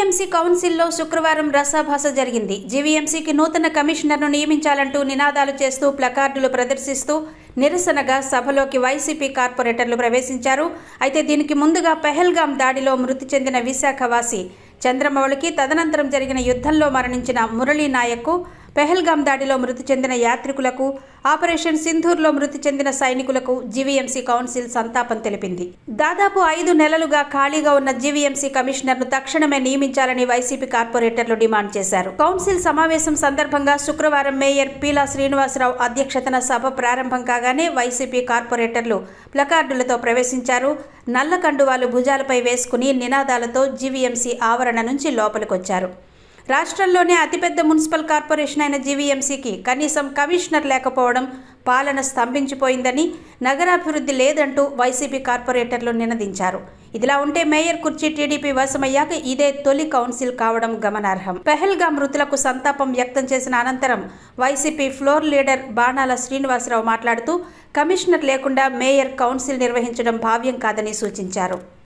GVMC కౌన్సిల్లో శుక్రవారం రసాభాస జరిగింది. జీవీఎంసీకి నూతన కమిషనర్ను నియమించాలంటూ నినాదాలు చేస్తూ ప్లకార్డులు ప్రదర్శిస్తూ నిరసనగా సభలోకి వైసీపీ కార్పొరేటర్లు ప్రవేశించారు. అయితే దీనికి ముందుగా పెహల్గాం దాడిలో మృతి చెందిన విశాఖవాసి చంద్రమౌళికి, తదనంతరం జరిగిన యుద్ధంలో మరణించిన మురళీ నాయక్కు, పెహల్గాం దాడిలో మృతి చెందిన యాత్రికులకు, ఆపరేషన్ సింధూర్లో మృతి చెందిన సైనికులకు జీవీఎంసీ కౌన్సిల్ సంతాపం తెలిపింది. దాదాపు 5 నెలలుగా ఖాళీగా ఉన్న జీవీఎంసీ కమిషనర్ను తక్షణమే నియమించాలని వైసీపీ కార్పొరేటర్లు డిమాండ్ చేశారు. కౌన్సిల్ సమావేశం సందర్భంగా శుక్రవారం మేయర్ పీలా శ్రీనివాసరావు అధ్యక్షతన సభ ప్రారంభం కాగానే వైసీపీ కార్పొరేటర్లు ప్లకార్డులతో ప్రవేశించారు. నల్ల కండువాలు భుజాలపై వేసుకుని నినాదాలతో జీవీఎంసీ ఆవరణ నుంచి లోపలికొచ్చారు. రాష్ట్రంలోనే అతిపెద్ద మున్సిపల్ కార్పొరేషన్ అయిన జీవీఎంసీకి కనీసం కమిషనర్ లేకపోవడం పాలన స్తంభించిపోయిందని, నగరాభివృద్ధి లేదంటూ వైసీపీ కార్పొరేటర్లు నినదించారు. ఇదిలా ఉంటే మేయర్ కుర్చీ టీడీపీ వశమయ్యాక ఇదే తొలి కౌన్సిల్ కావడం గమనార్హం. పెహల్గాం మృతులకు సంతాపం వ్యక్తం చేసిన అనంతరం వైసీపీ ఫ్లోర్ లీడర్ బాణాల శ్రీనివాసరావు మాట్లాడుతూ కమిషనర్ లేకుండా మేయర్ కౌన్సిల్ నిర్వహించడం భావ్యం కాదని సూచించారు.